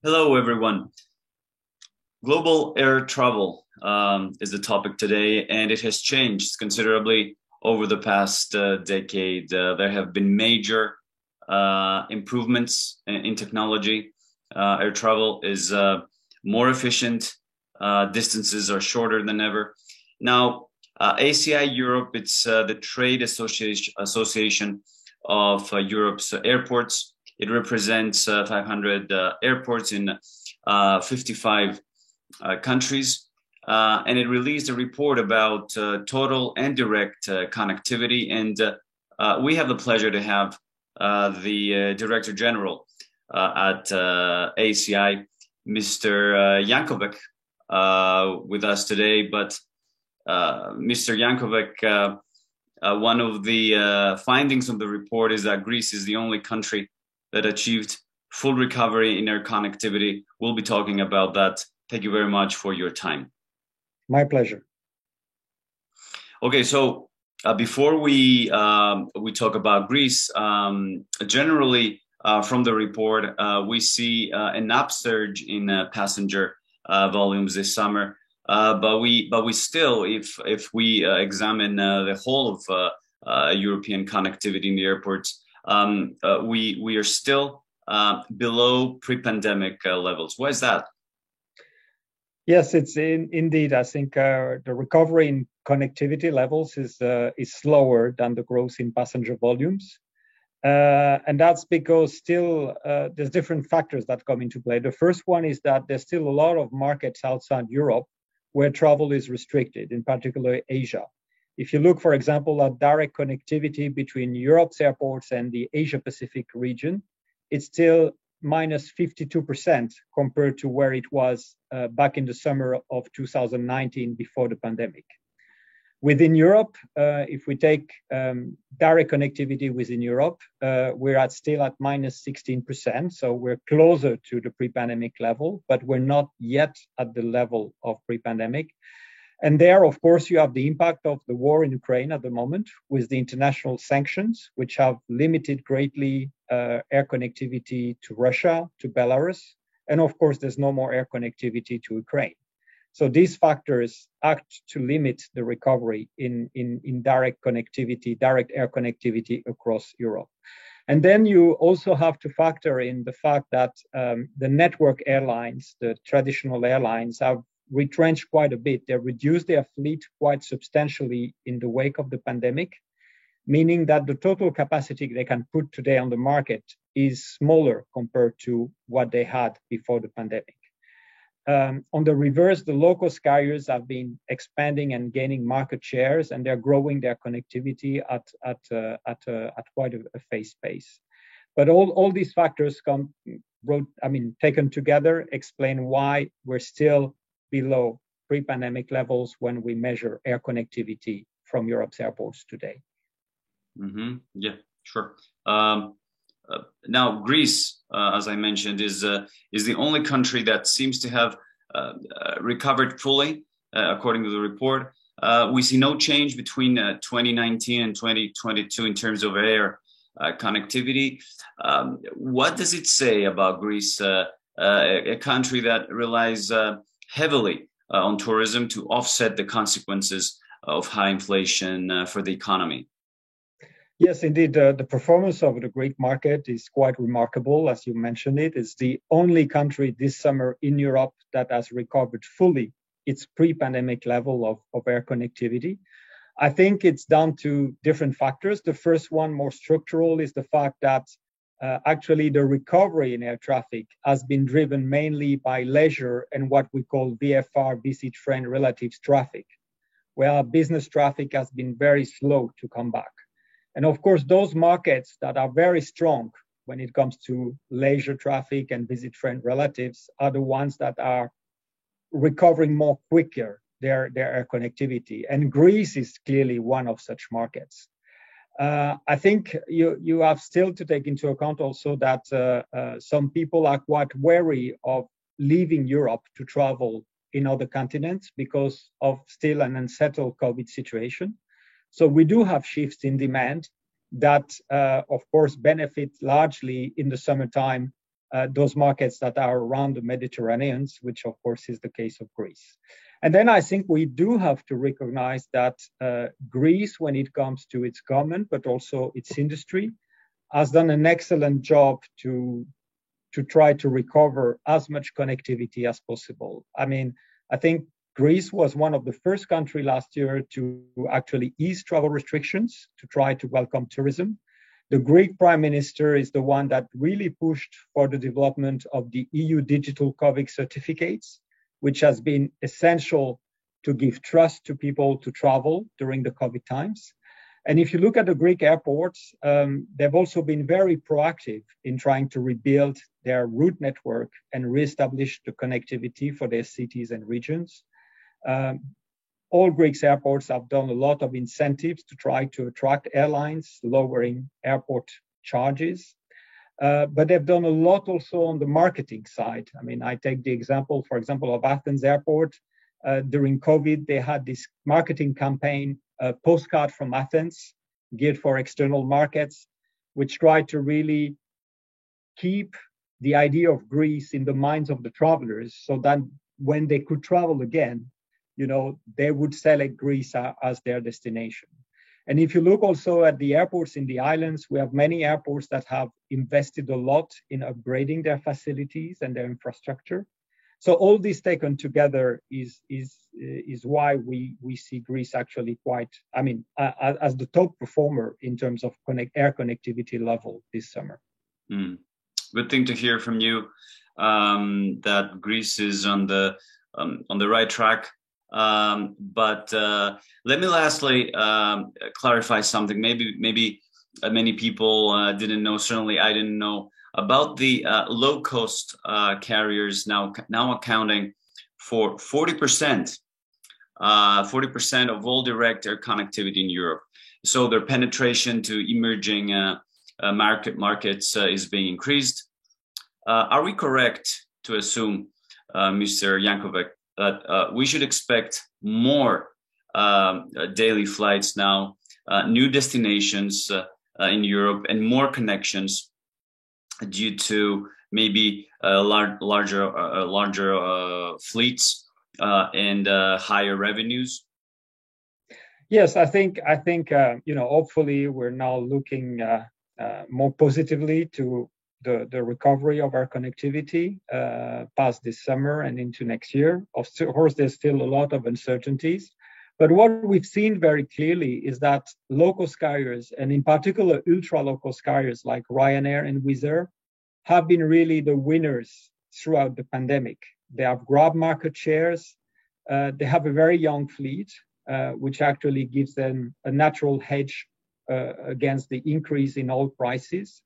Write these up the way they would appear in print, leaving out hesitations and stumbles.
Hello, everyone. Global air travel is the topic today, and it has changed considerably over the past decade. There have been major improvements in technology. Air travel is more efficient. Distances are shorter than ever. Now, ACI Europe, it's the trade association of Europe's airports. It represents 500 airports in 55 countries, and it released a report about total and direct connectivity. And we have the pleasure to have the Director General at ACI, Mr. Jankovic, with us today. But Mr. Jankovic, one of the findings of the report is that Greece is the only country that achieved full recovery in air connectivity. We'll be talking about that. Thank you very much for your time. My pleasure. Okay, so before we talk about Greece, generally from the report, we see an upsurge in passenger volumes this summer. But we still, if we examine the whole of European connectivity in the airports, we are still below pre-pandemic levels. Why is that? Yes, it's indeed. I think the recovery in connectivity levels is slower than the growth in passenger volumes, and that's because still there's different factors that come into play. The first one is that there's still a lot of markets outside Europe where travel is restricted, in particular Asia. If you look, for example, at direct connectivity between Europe's airports and the Asia-Pacific region, it's still minus 52% compared to where it was back in the summer of 2019 before the pandemic. Within Europe, if we take direct connectivity within Europe, we're still at minus 16%. So we're closer to the pre-pandemic level, but we're not yet at the level of pre-pandemic. And there, of course, you have the impact of the war in Ukraine at the moment with the international sanctions, which have limited greatly air connectivity to Russia, to Belarus. And of course, there's no more air connectivity to Ukraine. So these factors act to limit the recovery in direct connectivity, direct air connectivity across Europe. And then you also have to factor in the fact that the network airlines, the traditional airlines, have retrenched quite a bit. They reduced their fleet quite substantially in the wake of the pandemic, meaning that the total capacity they can put today on the market is smaller compared to what they had before the pandemic. On the reverse, the low-cost carriers have been expanding and gaining market shares, and they're growing their connectivity at quite a fast pace. But all these factors taken together, explain why we're still below pre-pandemic levels when we measure air connectivity from Europe's airports today. Mm-hmm. Yeah, sure. Now, Greece, as I mentioned, is the only country that seems to have recovered fully, according to the report. We see no change between 2019 and 2022 in terms of air connectivity. What does it say about Greece, a country that relies heavily on tourism to offset the consequences of high inflation for the economy? Yes, indeed. The performance of the Greek market is quite remarkable, as you mentioned it. It's the only country this summer in Europe that has recovered fully its pre-pandemic level of air connectivity. I think it's down to different factors. The first one, more structural, is the fact that actually the recovery in air traffic has been driven mainly by leisure and what we call VFR, visit friend relatives traffic, where business traffic has been very slow to come back. And of course, those markets that are very strong when it comes to leisure traffic and visit friend relatives are the ones that are recovering more quicker their air connectivity. And Greece is clearly one of such markets. I think you have still to take into account also that some people are quite wary of leaving Europe to travel in other continents because of still an unsettled COVID situation. So we do have shifts in demand that, of course, benefit largely in the summertime those markets that are around the Mediterranean, which of course is the case of Greece. And then I think we do have to recognize that Greece, when it comes to its government, but also its industry, has done an excellent job to try to recover as much connectivity as possible. I mean, I think Greece was one of the first countries last year to actually ease travel restrictions to try to welcome tourism. The Greek Prime Minister is the one that really pushed for the development of the EU digital COVID certificates, which has been essential to give trust to people to travel during the COVID times. And if you look at the Greek airports, they've also been very proactive in trying to rebuild their route network and reestablish the connectivity for their cities and regions. All Greek airports have done a lot of incentives to try to attract airlines, lowering airport charges. But they've done a lot also on the marketing side. I mean, I take the example, for example, of Athens Airport. During COVID, they had this marketing campaign, Postcard from Athens, geared for external markets, which tried to really keep the idea of Greece in the minds of the travelers, so that when they could travel again, you know, they would select Greece as their destination. And if you look also at the airports in the islands, we have many airports that have invested a lot in upgrading their facilities and their infrastructure. So all this taken together is why we see Greece actually quite, I mean, as the top performer in terms of air connectivity level this summer. Good thing to hear from you, that Greece is on the right track. But let me lastly clarify something. Maybe many people didn't know. Certainly, I didn't know about the low-cost carriers now accounting for 40% of all direct air connectivity in Europe. So their penetration to emerging markets is being increased. Are we correct to assume, Mr. Jankovic, that we should expect more daily flights now, new destinations in Europe, and more connections due to maybe larger fleets and higher revenues? Yes, I think you know, hopefully we're now looking more positively to the recovery of our connectivity past this summer and into next year. Of course, there's still a lot of uncertainties, but what we've seen very clearly is that low-cost carriers, and in particular ultra low-cost carriers like Ryanair and Wizz Air, have been really the winners throughout the pandemic. They have grabbed market shares. They have a very young fleet, which actually gives them a natural hedge against the increase in oil prices.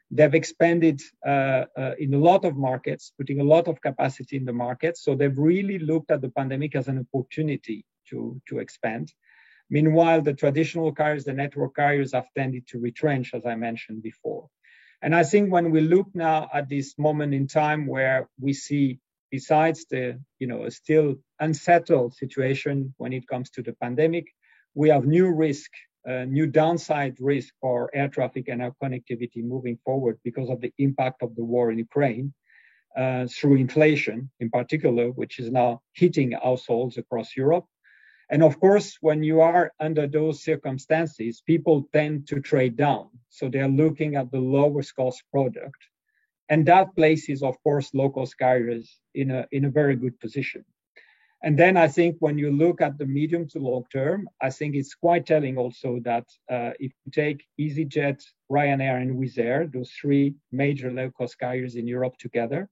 They've expanded in a lot of markets, putting a lot of capacity in the market. So they've really looked at the pandemic as an opportunity to expand. Meanwhile, the traditional carriers, the network carriers, have tended to retrench, as I mentioned before. And I think when we look now at this moment in time where we see, besides the, you know, a still unsettled situation when it comes to the pandemic, we have new risk, new downside risk for air traffic and air connectivity moving forward because of the impact of the war in Ukraine, through inflation in particular, which is now hitting households across Europe. And of course, when you are under those circumstances, people tend to trade down. So they're looking at the lowest cost product. And that places, of course, low-cost carriers in a very good position. And then I think when you look at the medium to long term, I think it's quite telling also that if you take EasyJet, Ryanair, and Wizz Air, those three major low-cost carriers in Europe together,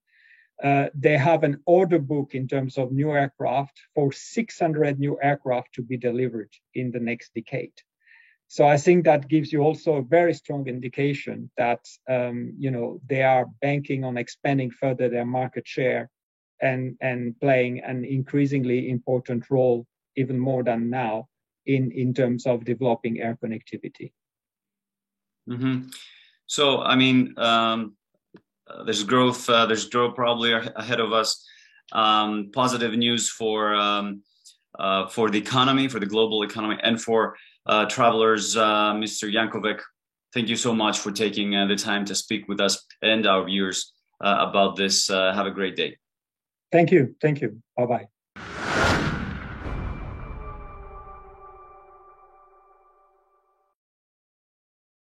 they have an order book in terms of new aircraft for 600 new aircraft to be delivered in the next decade. So I think that gives you also a very strong indication that you know, they are banking on expanding further their market share and playing an increasingly important role, even more than now, in terms of developing air connectivity. Mm-hmm. So I mean, there's growth probably ahead of us. Positive news for the economy, for the global economy, and for travelers. Mr. Jankovic, thank you so much for taking the time to speak with us and our viewers about this. Have a great day. Thank you. Thank you. Bye-bye.